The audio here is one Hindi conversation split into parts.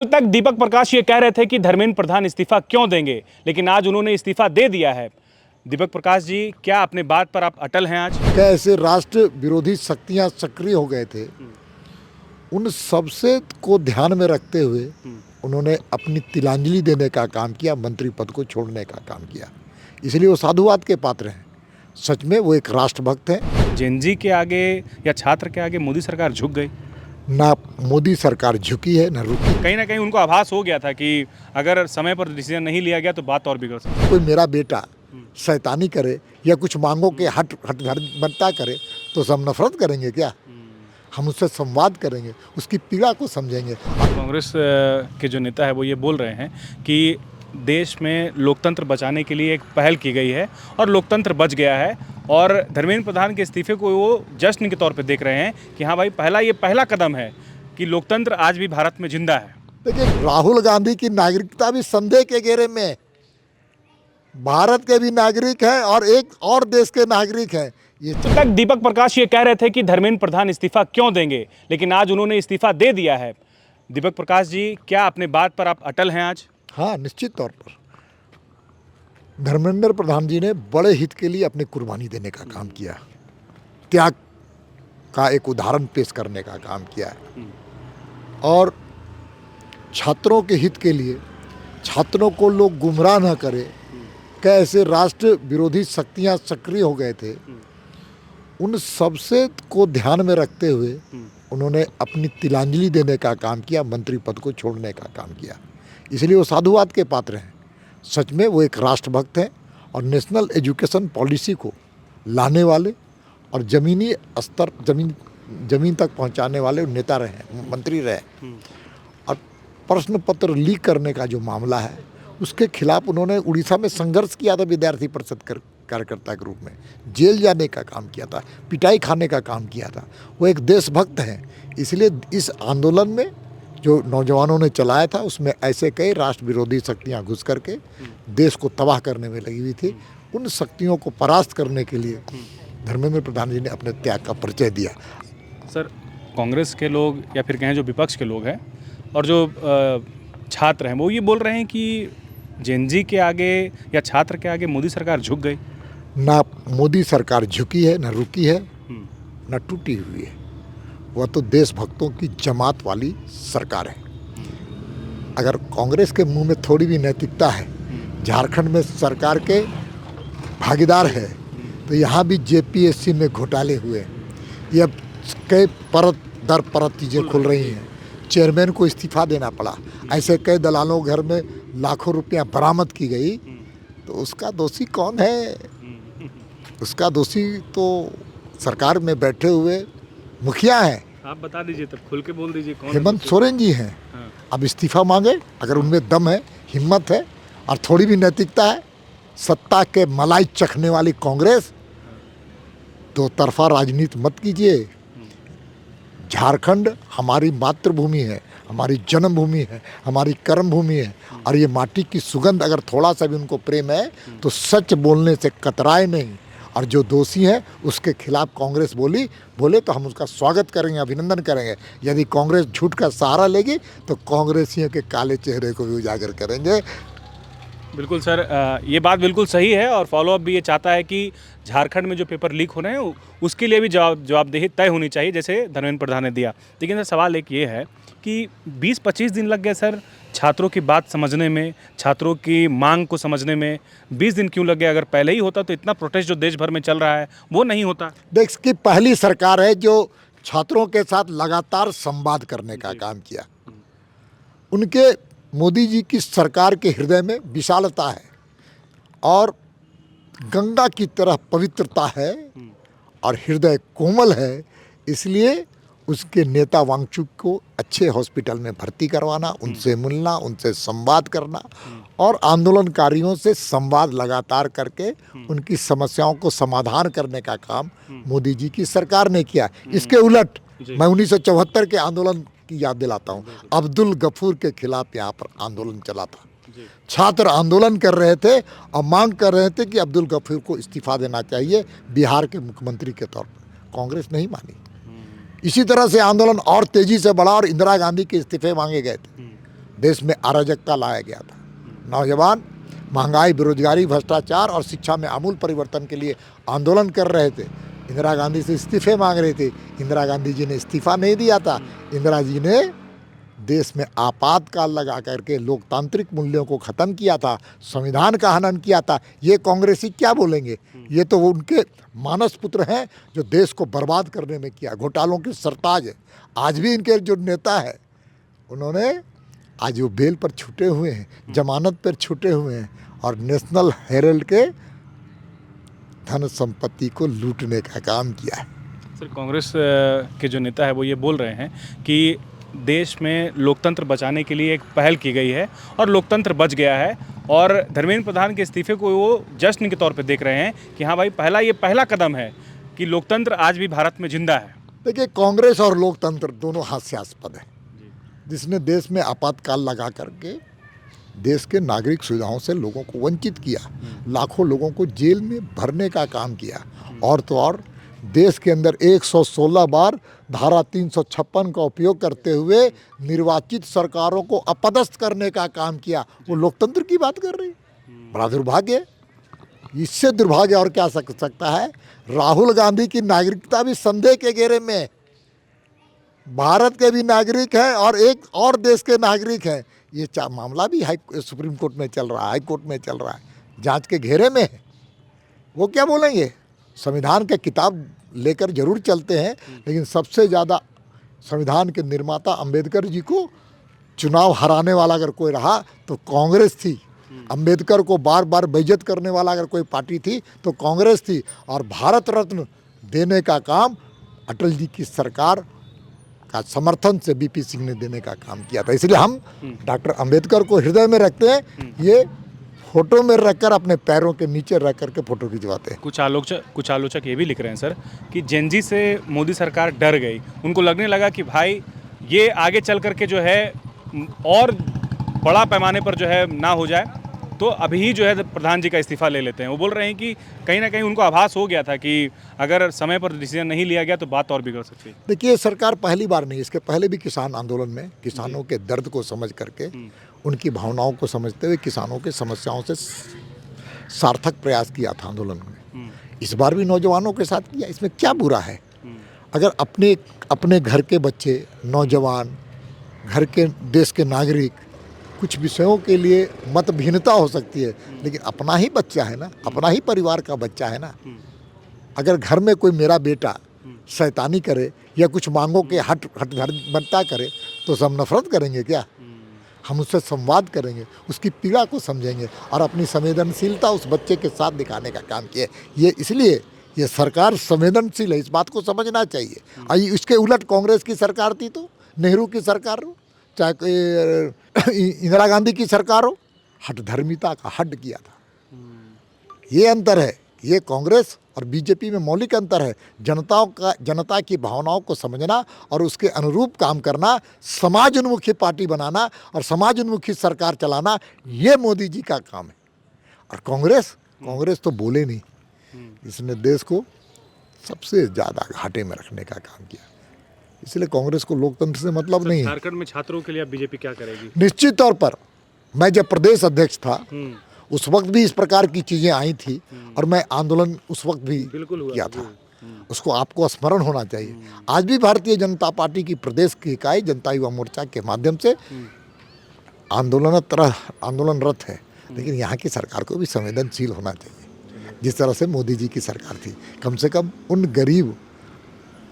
तक दीपक प्रकाश ये कह रहे थे कि धर्मेंद्र प्रधान इस्तीफा क्यों देंगे, लेकिन आज उन्होंने इस्तीफा दे दिया है। दीपक प्रकाश जी, क्या अपने बात पर आप अटल हैं आज? कैसे राष्ट्र विरोधी शक्तियां सक्रिय हो गए थे, उन सबसे को ध्यान में रखते हुए उन्होंने अपनी तिलांजलि देने का काम किया, मंत्री पद को छोड़ने का काम किया। इसलिए वो साधुवाद के पात्र हैं। सच में वो एक राष्ट्रभक्त हैं। जेनजी के आगे या छात्र के आगे मोदी सरकार झुक गई। ना मोदी सरकार झुकी है ना रुकी। कहीं ना कहीं उनको आभास हो गया था कि अगर समय पर डिसीजन नहीं लिया गया तो बात और बिगड़ सकती है। कोई मेरा बेटा शैतानी करे या कुछ मांगों के हट बनता करे तो सब नफरत करेंगे क्या? हम उससे संवाद करेंगे, उसकी पीड़ा को समझेंगे। कांग्रेस के जो नेता है वो ये बोल रहे हैं कि देश में लोकतंत्र बचाने के लिए एक पहल की गई है और लोकतंत्र बच गया है, और धर्मेंद्र प्रधान के इस्तीफे को वो जश्न के तौर पे देख रहे हैं कि हाँ भाई, ये पहला कदम है कि लोकतंत्र आज भी भारत में जिंदा है। देखिए, राहुल गांधी की नागरिकता भी संदेह के घेरे में है। भारत के भी नागरिक हैं और एक और देश के नागरिक हैं। ये तक दीपक प्रकाश ये कह रहे थे कि धर्मेंद्र प्रधान इस्तीफा क्यों देंगे, लेकिन आज उन्होंने इस्तीफा दे दिया है। दीपक प्रकाश जी, क्या अपने बात पर आप अटल हैं आज? हाँ, निश्चित तौर पर धर्मेंद्र प्रधान जी ने बड़े हित के लिए अपनी कुर्बानी देने का काम किया, त्याग का एक उदाहरण पेश करने का काम किया है, और छात्रों के हित के लिए, छात्रों को लोग गुमराह न करें, कैसे राष्ट्र विरोधी शक्तियां सक्रिय हो गए थे, उन सबसे को ध्यान में रखते हुए उन्होंने अपनी तिलांजलि देने का काम किया, मंत्री पद को छोड़ने का काम किया। इसलिए वो साधुवाद के पात्र हैं। सच में वो एक राष्ट्रभक्त हैं और नेशनल एजुकेशन पॉलिसी को लाने वाले और ज़मीनी स्तर ज़मीन तक पहुंचाने वाले नेता रहे, मंत्री रहे। और प्रश्न पत्र लीक करने का जो मामला है, उसके खिलाफ उन्होंने उड़ीसा में संघर्ष किया था, विद्यार्थी परिषद कार्यकर्ता के रूप में जेल जाने का काम किया था, पिटाई खाने का काम किया था। वो एक देशभक्त हैं। इसलिए इस आंदोलन में जो नौजवानों ने चलाया था, उसमें ऐसे कई राष्ट्र विरोधी शक्तियां घुस करके देश को तबाह करने में लगी हुई थी। उन शक्तियों को परास्त करने के लिए धर्मेंद्र प्रधान जी ने अपने त्याग का परिचय दिया। सर, कांग्रेस के लोग या फिर कहें जो विपक्ष के लोग हैं और जो छात्र हैं, वो ये बोल रहे हैं कि जेनजी के आगे या छात्र के आगे मोदी सरकार झुक गई। ना मोदी सरकार झुकी है, ना रुकी है, ना टूटी हुई है। वह तो देशभक्तों की जमात वाली सरकार है। अगर कांग्रेस के मुंह में थोड़ी भी नैतिकता है, झारखंड में सरकार के भागीदार है, तो यहाँ भी जेपीएससी में घोटाले हुए। ये अब कई परत दर परत चीज़ें खुल रही हैं। चेयरमैन को इस्तीफा देना पड़ा, ऐसे कई दलालों घर में लाखों रुपया बरामद की गई। तो उसका दोषी कौन है? उसका दोषी तो सरकार में बैठे हुए मुखिया हैं। आप बता दीजिए, तब खुल के बोल दीजिए कौन। हेमंत सोरेन जी हैं। हाँ। अब इस्तीफा मांगे, अगर उनमें दम है, हिम्मत है और थोड़ी भी नैतिकता है। सत्ता के मलाई चखने वाली कांग्रेस, दो तरफा राजनीति मत कीजिए। झारखंड हमारी मातृभूमि है, हमारी जन्मभूमि है, हमारी कर्मभूमि है, और ये माटी की सुगंध अगर थोड़ा सा भी उनको प्रेम है तो सच बोलने से कतराए नहीं। और जो दोषी है उसके खिलाफ कांग्रेस बोले तो हम उसका स्वागत करेंगे, अभिनंदन करेंगे। यदि कांग्रेस झूठ का सहारा लेगी तो कांग्रेसियों के काले चेहरे को भी उजागर करेंगे। बिल्कुल सर, ये बात बिल्कुल सही है, और फॉलोअप भी ये चाहता है कि झारखंड में जो पेपर लीक हो रहे हैं उसके लिए भी जवाबदेही तय होनी चाहिए, जैसे धर्मेंद्र प्रधान ने दिया। लेकिन सर, सवाल एक ये है कि 20-25 दिन लग गए सर छात्रों की बात समझने में, छात्रों की मांग को समझने में। 20 दिन क्यों लग गए? अगर पहले ही होता तो इतना प्रोटेस्ट जो देश भर में चल रहा है वो नहीं होता। देश की पहली सरकार है जो छात्रों के साथ लगातार संवाद करने का काम किया। उनके मोदी जी की सरकार के हृदय में विशालता है और गंगा की तरह पवित्रता है और हृदय कोमल है। इसलिए उसके नेता वांगचुक को अच्छे हॉस्पिटल में भर्ती करवाना, उनसे मिलना, उनसे संवाद करना और आंदोलनकारियों से संवाद लगातार करके उनकी समस्याओं को समाधान करने का काम मोदी जी की सरकार ने किया। इसके उलट मैं 1974 के आंदोलन की याद दिलाता हूँ। अब्दुल गफूर के खिलाफ यहाँ पर आंदोलन चला था। छात्र आंदोलन कर रहे थे और मांग कर रहे थे कि अब्दुल गफूर को इस्तीफा देना चाहिए बिहार के मुख्यमंत्री के तौर पर। कांग्रेस नहीं मानी। इसी तरह से आंदोलन और तेजी से बढ़ा और इंदिरा गांधी के इस्तीफे मांगे गए थे। देश में अराजकता लाया गया था। नौजवान महंगाई, बेरोजगारी, भ्रष्टाचार और शिक्षा में आमूल परिवर्तन के लिए आंदोलन कर रहे थे। इंदिरा गांधी से इस्तीफे मांग रहे थे। इंदिरा गांधी जी ने इस्तीफा नहीं दिया था। इंदिरा जी ने देश में आपातकाल लगा करके लोकतांत्रिक मूल्यों को ख़त्म किया था, संविधान का हनन किया था। ये कांग्रेसी क्या बोलेंगे? ये तो उनके मानस पुत्र हैं जो देश को बर्बाद करने में किया, घोटालों के सरताज है। आज भी इनके जो नेता है, उन्होंने आज वो बेल पर छूटे हुए हैं, जमानत पर छूटे हुए हैं और नेशनल हेराल्ड के धन संपत्ति को लूटने का काम किया है। सर, कांग्रेस के जो नेता है वो ये बोल रहे हैं कि देश में लोकतंत्र बचाने के लिए एक पहल की गई है और लोकतंत्र बच गया है, और धर्मेंद्र प्रधान के इस्तीफे को वो जश्न के तौर पे देख रहे हैं कि हाँ भाई, ये पहला कदम है कि लोकतंत्र आज भी भारत में जिंदा है। देखिए, कांग्रेस और लोकतंत्र दोनों हास्यास्पद है। जिसने देश में आपातकाल लगा करके देश के नागरिक सुविधाओं से लोगों को वंचित किया, लाखों लोगों को जेल में भरने का काम किया, और तो और देश के अंदर 116 बार धारा 356 का उपयोग करते हुए निर्वाचित सरकारों को अपदस्थ करने का काम किया। वो लोकतंत्र की बात कर रही, बड़ा दुर्भाग्य। इससे दुर्भाग्य और क्या सकता है? राहुल गांधी की नागरिकता भी संदेह के घेरे में। भारत के भी नागरिक हैं और एक और देश के नागरिक हैं। ये मामला भी सुप्रीम कोर्ट में चल रहा है, हाई कोर्ट में चल रहा है, जांच के घेरे में है। वो क्या बोलेंगे? संविधान के किताब लेकर जरूर चलते हैं, लेकिन सबसे ज़्यादा संविधान के निर्माता अंबेडकर जी को चुनाव हराने वाला अगर कोई रहा तो कांग्रेस थी। अंबेडकर को बार बार बेइज्जत करने वाला अगर कोई पार्टी थी तो कांग्रेस थी। और भारत रत्न देने का काम अटल जी की सरकार का समर्थन से बीपी सिंह ने देने का काम किया था। इसलिए हम डॉक्टर अंबेडकर को हृदय में रखते हैं। ये फोटो में रखकर अपने पैरों के नीचे रख करके फोटो खिंचवाते हैं। कुछ आलोचक ये भी लिख रहे हैं सर कि जेनजी से मोदी सरकार डर गई। उनको लगने लगा कि भाई ये आगे चल करके जो है और बड़ा पैमाने पर जो है ना हो जाए, तो अभी ही जो है प्रधान जी का इस्तीफा ले लेते हैं। वो बोल रहे हैं कि कहीं ना कहीं उनको आभास हो गया था कि अगर समय पर डिसीजन नहीं लिया गया तो बात और बिगड़ सकती है। देखिए, सरकार पहली बार नहीं, इसके पहले भी किसान आंदोलन में किसानों के दर्द को समझ करके, उनकी भावनाओं को समझते हुए किसानों के समस्याओं से सार्थक प्रयास किया था आंदोलन में। इस बार भी नौजवानों के साथ किया। इसमें क्या बुरा है? अगर अपने घर के बच्चे, नौजवान, घर के देश के नागरिक, कुछ विषयों के लिए मत भिन्नता हो सकती है, लेकिन अपना ही बच्चा है ना, अपना ही परिवार का बच्चा है ना। अगर घर में कोई मेरा बेटा शैतानी करे या कुछ मांगों के हठधर्मिता करे तो सब नफरत करेंगे क्या? हम उससे संवाद करेंगे, उसकी पीड़ा को समझेंगे और अपनी संवेदनशीलता उस बच्चे के साथ दिखाने का काम किया। ये इसलिए ये सरकार संवेदनशील है, इस बात को समझना चाहिए। इसके उलट कांग्रेस की सरकार थी तो नेहरू की सरकार हो, चाहे इंदिरा गांधी की सरकार हो, हठधर्मिता का हट किया था। ये अंतर है। ये कांग्रेस और बीजेपी में मौलिक अंतर है। जनता की भावनाओं को समझना और उसके अनुरूप काम करना, समाज उन्मुखी पार्टी बनाना और समाज उन्मुखी सरकार चलाना, ये मोदी जी का काम है। और कांग्रेस तो बोले नहीं, इसने देश को सबसे ज़्यादा घाटे में रखने का काम किया। इसलिए कांग्रेस को लोकतंत्र से मतलब नहीं है। झारखंड में छात्रों के लिए बीजेपी क्या करेगी? निश्चित तौर पर मैं जब प्रदेश अध्यक्ष था उस वक्त भी इस प्रकार की चीज़ें आई थी और मैं आंदोलन उस वक्त भी किया था। उसको आपको स्मरण होना चाहिए। आज भी भारतीय जनता पार्टी की प्रदेश की इकाई जनता युवा मोर्चा के माध्यम से आंदोलनरत है, लेकिन यहाँ की सरकार को भी संवेदनशील होना चाहिए। जिस तरह से मोदी जी की सरकार थी, कम से कम उन गरीब,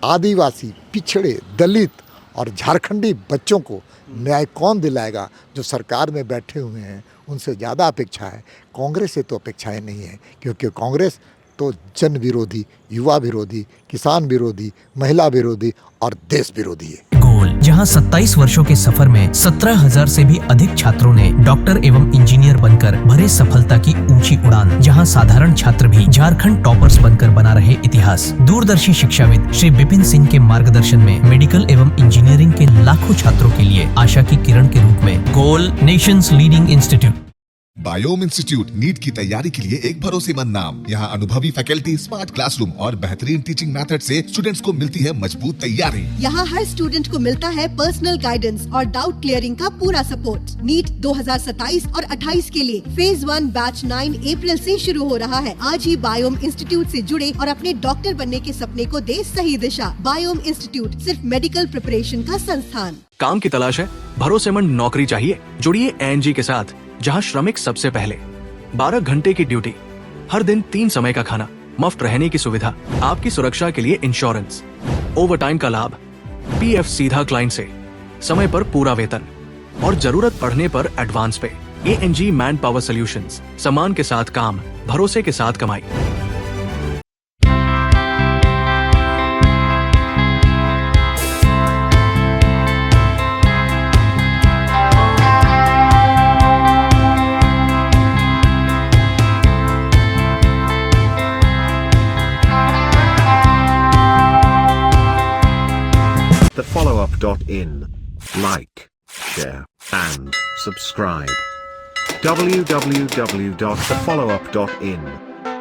आदिवासी, पिछड़े, दलित और झारखंडी बच्चों को न्याय कौन दिलाएगा जो सरकार में बैठे हुए हैं? उनसे ज़्यादा अपेक्षा है। कांग्रेस से तो अपेक्षाएं नहीं है, क्योंकि कांग्रेस तो जन विरोधी, युवा विरोधी, किसान विरोधी, महिला विरोधी और देश विरोधी है। गोल, जहां 27 वर्षों के सफर में 17,000 से भी अधिक छात्रों ने डॉक्टर एवं इंजीनियर बनकर भरे सफलता की ऊंची उड़ान, जहां साधारण छात्र भी झारखंड टॉपर्स बनकर बना रहे इतिहास। दूरदर्शी शिक्षाविद श्री विपिन सिंह के मार्गदर्शन में मेडिकल एवं इंजीनियरिंग के लाखों छात्रों के लिए आशा की किरण के रूप में goal, nation's leading institute. Biome institute NEET की तैयारी के लिए एक भरोसेमंद नाम। यहाँ अनुभवी फैकल्टी, स्मार्ट क्लासरूम और बेहतरीन टीचिंग मेथड से स्टूडेंट्स को मिलती है मजबूत तैयारी। यहाँ हर स्टूडेंट को मिलता है पर्सनल गाइडेंस और डाउट क्लियरिंग का पूरा सपोर्ट। नीट 2027 और 28 के लिए फेज 1 बैच 9 अप्रैल से शुरू हो रहा है। आज ही बायोम इंस्टीट्यूट से जुड़े और अपने डॉक्टर बनने के सपने को दे सही दिशा। बायोम इंस्टीट्यूट सिर्फ मेडिकल प्रिपरेशन का संस्थान। काम की तलाश है, भरोसेमंद नौकरी चाहिए, जुड़िए एएनजी के साथ, जहां श्रमिक सबसे पहले। 12 घंटे की ड्यूटी, हर दिन 3 समय का खाना, मुफ्त रहने की सुविधा, आपकी सुरक्षा के लिए इंश्योरेंस, ओवरटाइम का लाभ, पीएफ सीधा क्लाइंट से, समय पर पूरा वेतन और जरूरत पड़ने पर एडवांस पे। एएनजी मैन पावर सॉल्यूशंस, सम्मान के साथ काम, भरोसे के साथ कमाई। thefollowup.in. Like, share, and subscribe. www.thefollowup.in